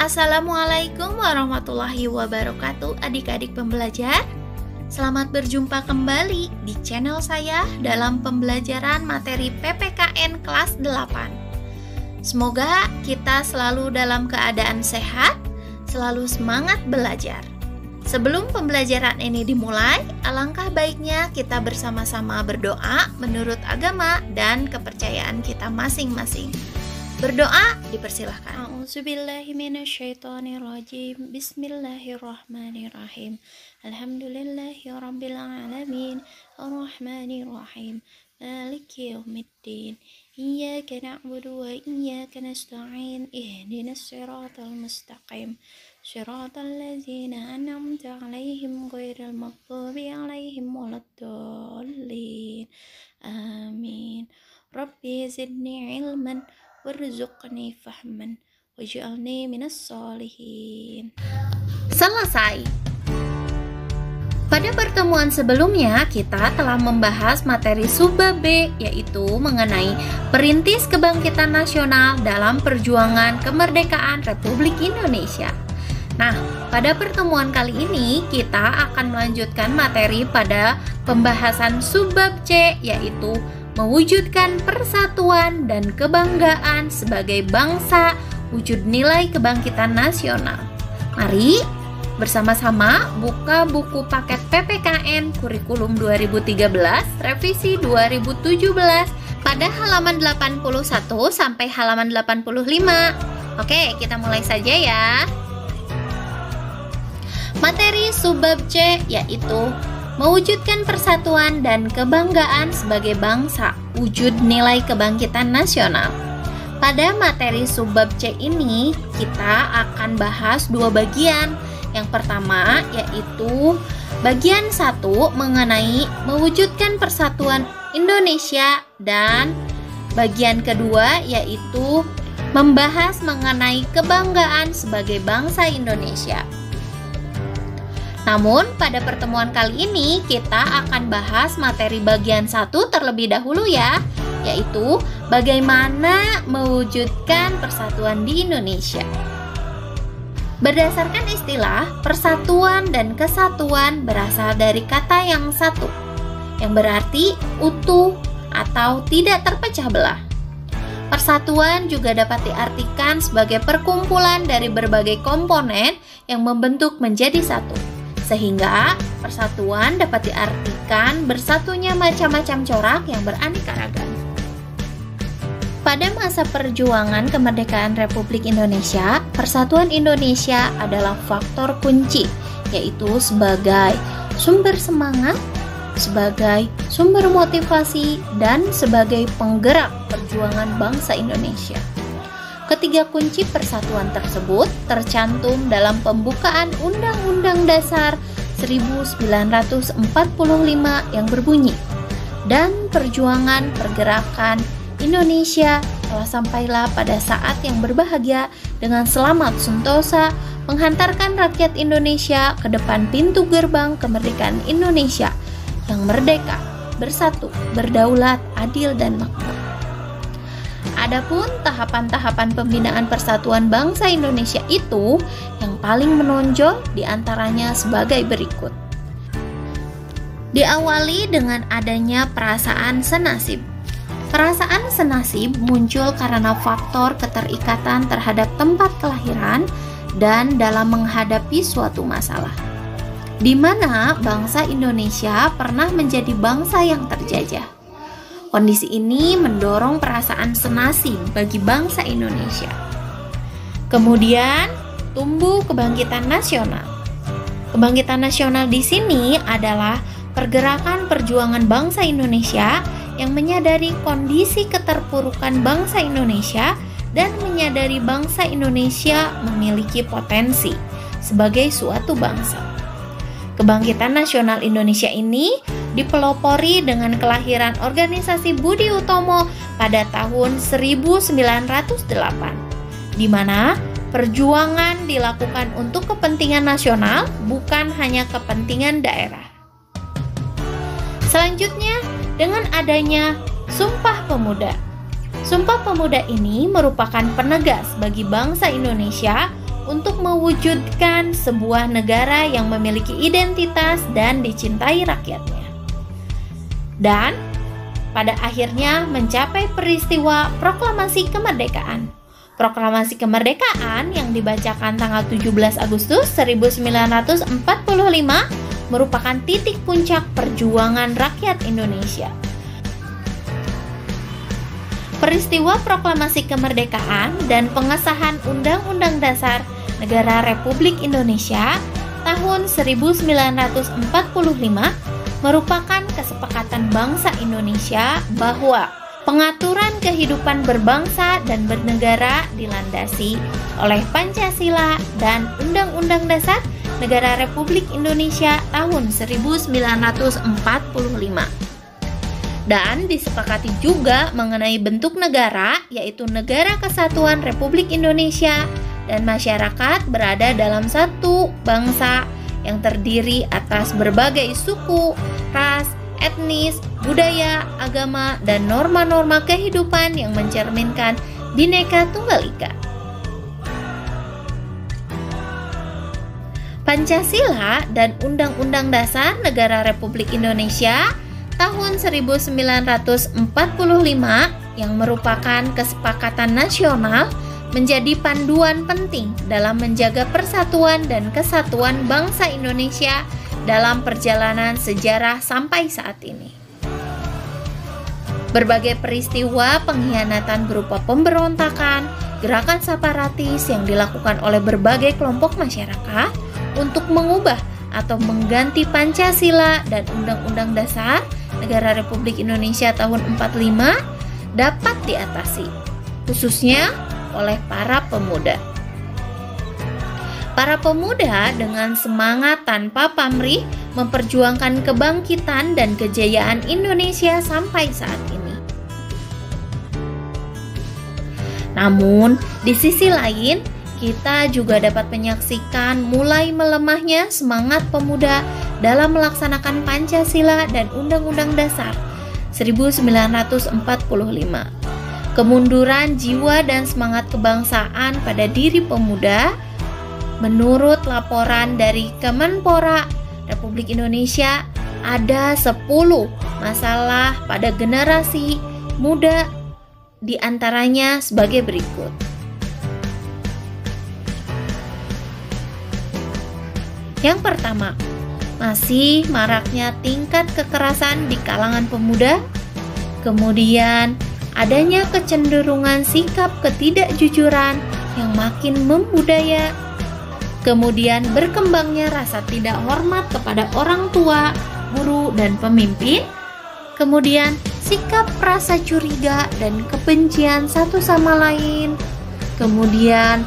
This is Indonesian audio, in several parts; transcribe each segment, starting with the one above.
Assalamualaikum warahmatullahi wabarakatuh, adik-adik pembelajar. Selamat berjumpa kembali di channel saya dalam pembelajaran materi PPKN kelas 8. Semoga kita selalu dalam keadaan sehat, selalu semangat belajar. Sebelum pembelajaran ini dimulai, alangkah baiknya kita bersama-sama berdoa menurut agama dan kepercayaan kita masing-masing. Berdoa dipersilahkan. A'udzubillahi minasyaitonirrajim. Bismillahirrahmanirrahim. Alhamdulillahirabbil alamin. Arrahmanirrahim. Maliki yaumiddin. Iyyaka na'budu wa iyyaka nasta'in. Ihdinas siratal mustaqim. Siratal ladzina an'amta 'alaihim ghairil maghdubi 'alaihim waladdallin. Amin. Rabbi zidni ilman warzuqni fahman waj'alni minas sholihin. Selesai. Pada pertemuan sebelumnya kita telah membahas materi subbab B, yaitu mengenai perintis kebangkitan nasional dalam perjuangan kemerdekaan Republik Indonesia. Nah, pada pertemuan kali ini kita akan melanjutkan materi pada pembahasan subbab C, yaitu mewujudkan persatuan dan kebanggaan sebagai bangsa, wujud nilai kebangkitan nasional. Mari bersama-sama buka buku paket PPKN Kurikulum 2013 Revisi 2017 pada halaman 81 sampai halaman 85. Oke, kita mulai saja ya. Materi subbab C yaitu mewujudkan persatuan dan kebanggaan sebagai bangsa, wujud nilai kebangkitan nasional. Pada materi subbab C ini, kita akan bahas dua bagian. Yang pertama yaitu bagian 1 mengenai mewujudkan persatuan Indonesia, dan bagian kedua yaitu membahas mengenai kebanggaan sebagai bangsa Indonesia. Namun, pada pertemuan kali ini kita akan bahas materi bagian 1 terlebih dahulu ya, yaitu bagaimana mewujudkan persatuan di Indonesia. Berdasarkan istilah, persatuan dan kesatuan berasal dari kata yang satu, yang berarti utuh atau tidak terpecah belah. Persatuan juga dapat diartikan sebagai perkumpulan dari berbagai komponen yang membentuk menjadi satu. Sehingga persatuan dapat diartikan bersatunya macam-macam corak yang beraneka ragam. Pada masa perjuangan kemerdekaan Republik Indonesia, persatuan Indonesia adalah faktor kunci, yaitu sebagai sumber semangat, sebagai sumber motivasi, dan sebagai penggerak perjuangan bangsa Indonesia. Ketiga kunci persatuan tersebut tercantum dalam pembukaan Undang-Undang Dasar 1945 yang berbunyi, "Dan perjuangan pergerakan Indonesia telah sampailah pada saat yang berbahagia dengan selamat sentosa menghantarkan rakyat Indonesia ke depan pintu gerbang kemerdekaan Indonesia yang merdeka, bersatu, berdaulat, adil, dan makmur." Adapun tahapan-tahapan pembinaan persatuan bangsa Indonesia itu yang paling menonjol diantaranya sebagai berikut. Diawali dengan adanya perasaan senasib. Perasaan senasib muncul karena faktor keterikatan terhadap tempat kelahiran dan dalam menghadapi suatu masalah, di mana bangsa Indonesia pernah menjadi bangsa yang terjajah. Kondisi ini mendorong perasaan senasib bagi bangsa Indonesia. Kemudian tumbuh kebangkitan nasional. Kebangkitan nasional di sini adalah pergerakan perjuangan bangsa Indonesia yang menyadari kondisi keterpurukan bangsa Indonesia dan menyadari bangsa Indonesia memiliki potensi sebagai suatu bangsa. Kebangkitan nasional Indonesia ini dipelopori dengan kelahiran organisasi Budi Utomo pada tahun 1908, di mana perjuangan dilakukan untuk kepentingan nasional, bukan hanya kepentingan daerah. Selanjutnya, dengan adanya Sumpah Pemuda. Sumpah Pemuda ini merupakan penegas bagi bangsa Indonesia untuk mewujudkan sebuah negara yang memiliki identitas dan dicintai rakyatnya. Dan pada akhirnya mencapai peristiwa proklamasi kemerdekaan. Proklamasi kemerdekaan yang dibacakan tanggal 17 Agustus 1945 merupakan titik puncak perjuangan rakyat Indonesia. Peristiwa proklamasi kemerdekaan dan pengesahan Undang-Undang Dasar Negara Republik Indonesia tahun 1945 merupakan kesepakatan bangsa Indonesia bahwa pengaturan kehidupan berbangsa dan bernegara dilandasi oleh Pancasila dan Undang-Undang Dasar Negara Republik Indonesia tahun 1945. Dan disepakati juga mengenai bentuk negara, yaitu Negara Kesatuan Republik Indonesia, dan masyarakat berada dalam satu bangsa yang terdiri atas berbagai suku, ras, etnis, budaya, agama, dan norma-norma kehidupan yang mencerminkan Bhinneka Tunggal Ika. Pancasila dan Undang-Undang Dasar Negara Republik Indonesia tahun 1945 yang merupakan kesepakatan nasional menjadi panduan penting dalam menjaga persatuan dan kesatuan bangsa Indonesia dalam perjalanan sejarah sampai saat ini. Berbagai peristiwa pengkhianatan berupa pemberontakan, gerakan separatis yang dilakukan oleh berbagai kelompok masyarakat untuk mengubah atau mengganti Pancasila dan Undang-Undang Dasar Negara Republik Indonesia tahun 45 dapat diatasi, khususnya oleh para pemuda. Para pemuda dengan semangat tanpa pamrih memperjuangkan kebangkitan dan kejayaan Indonesia sampai saat ini. Namun, di sisi lain, kita juga dapat menyaksikan mulai melemahnya semangat pemuda dalam melaksanakan Pancasila dan Undang-Undang Dasar 1945. Kemunduran jiwa dan semangat kebangsaan pada diri pemuda, menurut laporan dari Kemenpora Republik Indonesia, ada 10 masalah pada generasi muda, di antaranya sebagai berikut. Yang pertama, masih maraknya tingkat kekerasan di kalangan pemuda. Kemudian, adanya kecenderungan sikap ketidakjujuran yang makin membudaya. Kemudian, berkembangnya rasa tidak hormat kepada orang tua, guru, dan pemimpin. Kemudian, sikap rasa curiga dan kebencian satu sama lain. Kemudian,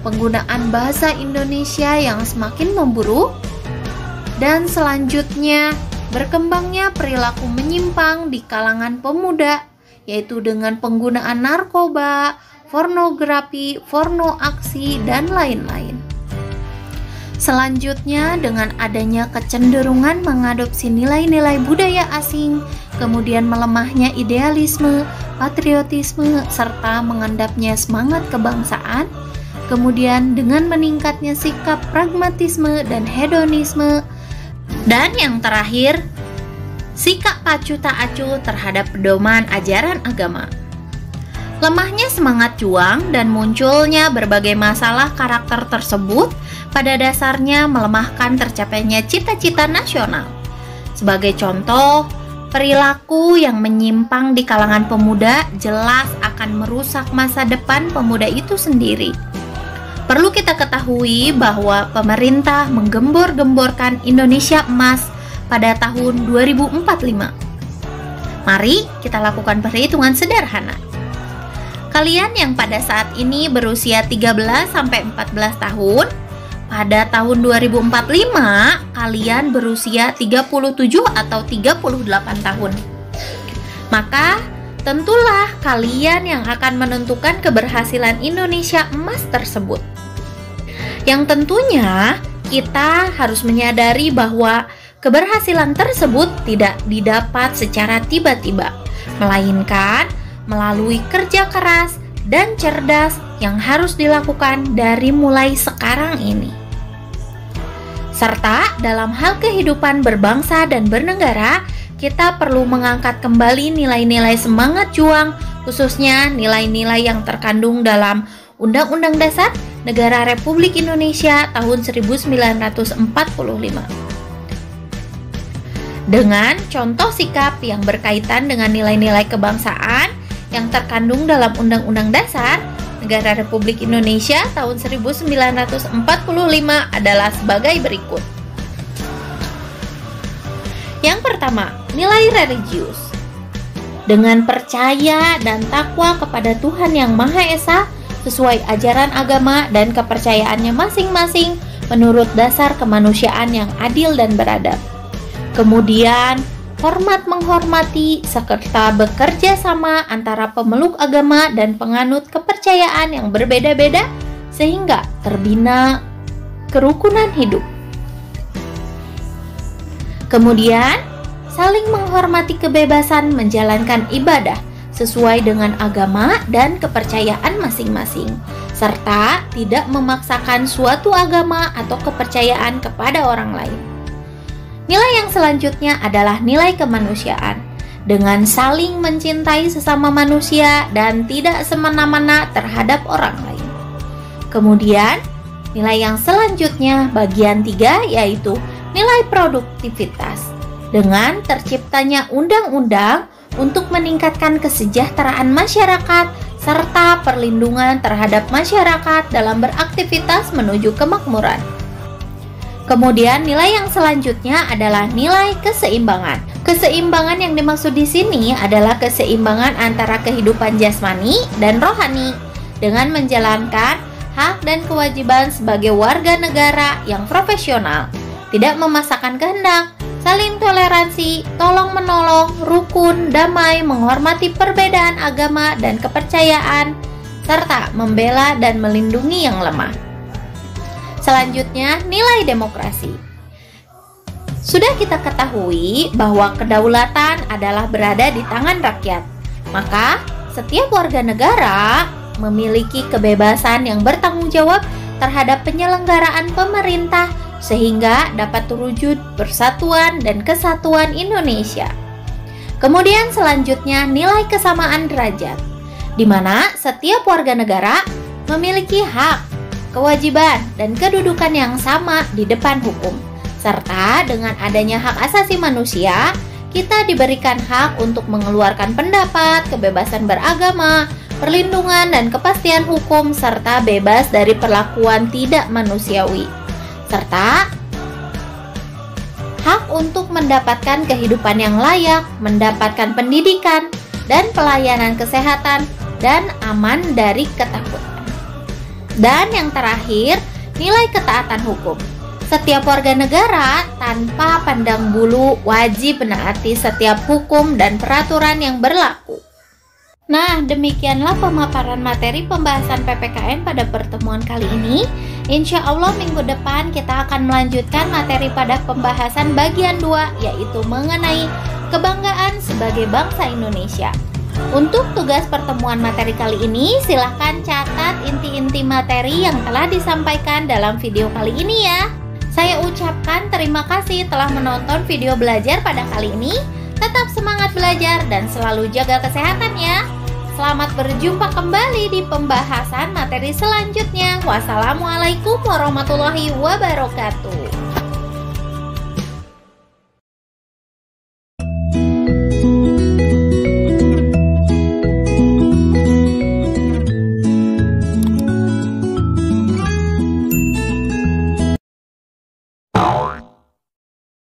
penggunaan bahasa Indonesia yang semakin memburuk, dan selanjutnya berkembangnya perilaku menyimpang di kalangan pemuda, yaitu dengan penggunaan narkoba, pornografi, pornoaksi, dan lain-lain. Selanjutnya, dengan adanya kecenderungan mengadopsi nilai-nilai budaya asing, kemudian melemahnya idealisme, patriotisme, serta mengendapnya semangat kebangsaan. Kemudian dengan meningkatnya sikap pragmatisme dan hedonisme. Dan yang terakhir, sikap pacu tak acuh terhadap pedoman ajaran agama. Lemahnya semangat juang dan munculnya berbagai masalah karakter tersebut pada dasarnya melemahkan tercapainya cita-cita nasional. Sebagai contoh, perilaku yang menyimpang di kalangan pemuda jelas akan merusak masa depan pemuda itu sendiri. Perlu kita ketahui bahwa pemerintah menggembor-gemborkan Indonesia emas pada tahun 2045. Mari kita lakukan perhitungan sederhana. Kalian yang pada saat ini berusia 13-14 tahun, pada tahun 2045 kalian berusia 37 atau 38 tahun. Maka tentulah kalian yang akan menentukan keberhasilan Indonesia emas tersebut. Yang tentunya kita harus menyadari bahwa keberhasilan tersebut tidak didapat secara tiba-tiba, melainkan melalui kerja keras dan cerdas yang harus dilakukan dari mulai sekarang ini. Serta dalam hal kehidupan berbangsa dan bernegara, kita perlu mengangkat kembali nilai-nilai semangat juang, khususnya nilai-nilai yang terkandung dalam Undang-Undang Dasar Negara Republik Indonesia tahun 1945. Dengan contoh sikap yang berkaitan dengan nilai-nilai kebangsaan yang terkandung dalam Undang-Undang Dasar Negara Republik Indonesia tahun 1945 adalah sebagai berikut. Yang pertama, nilai religius. Dengan percaya dan takwa kepada Tuhan Yang Maha Esa sesuai ajaran agama dan kepercayaannya masing-masing menurut dasar kemanusiaan yang adil dan beradab. Kemudian, hormat menghormati serta bekerja sama antara pemeluk agama dan penganut kepercayaan yang berbeda-beda sehingga terbina kerukunan hidup. Kemudian, saling menghormati kebebasan menjalankan ibadah sesuai dengan agama dan kepercayaan masing-masing, serta tidak memaksakan suatu agama atau kepercayaan kepada orang lain. Nilai yang selanjutnya adalah nilai kemanusiaan, dengan saling mencintai sesama manusia dan tidak semena-mena terhadap orang lain. Kemudian, nilai yang selanjutnya bagian 3 yaitu nilai produktivitas, dengan terciptanya undang-undang untuk meningkatkan kesejahteraan masyarakat serta perlindungan terhadap masyarakat dalam beraktivitas menuju kemakmuran. Kemudian nilai yang selanjutnya adalah nilai keseimbangan. Keseimbangan yang dimaksud di sini adalah keseimbangan antara kehidupan jasmani dan rohani dengan menjalankan hak dan kewajiban sebagai warga negara yang profesional, tidak memaksakan kehendak, saling toleransi, tolong-menolong, rukun, damai, menghormati perbedaan agama dan kepercayaan, serta membela dan melindungi yang lemah. Selanjutnya, nilai demokrasi. Sudah kita ketahui bahwa kedaulatan adalah berada di tangan rakyat. Maka, setiap warga negara memiliki kebebasan yang bertanggung jawab terhadap penyelenggaraan pemerintah sehingga dapat terwujud persatuan dan kesatuan Indonesia. Kemudian selanjutnya nilai kesamaan derajat, di mana setiap warga negara memiliki hak, kewajiban, dan kedudukan yang sama di depan hukum. Serta dengan adanya hak asasi manusia, kita diberikan hak untuk mengeluarkan pendapat, kebebasan beragama, perlindungan dan kepastian hukum, serta bebas dari perlakuan tidak manusiawi. Serta hak untuk mendapatkan kehidupan yang layak, mendapatkan pendidikan dan pelayanan kesehatan, dan aman dari ketakutan. Dan yang terakhir, nilai ketaatan hukum. Setiap warga negara tanpa pandang bulu wajib menaati setiap hukum dan peraturan yang berlaku. Nah, demikianlah pemaparan materi pembahasan PPKN pada pertemuan kali ini. Insya Allah minggu depan kita akan melanjutkan materi pada pembahasan bagian 2, yaitu mengenai kebanggaan sebagai bangsa Indonesia. Untuk tugas pertemuan materi kali ini, silahkan catat inti-inti materi yang telah disampaikan dalam video kali ini ya. Saya ucapkan terima kasih telah menonton video belajar pada kali ini. Tetap semangat belajar dan selalu jaga kesehatan ya. Selamat berjumpa kembali di pembahasan materi selanjutnya. Wassalamualaikum warahmatullahi wabarakatuh.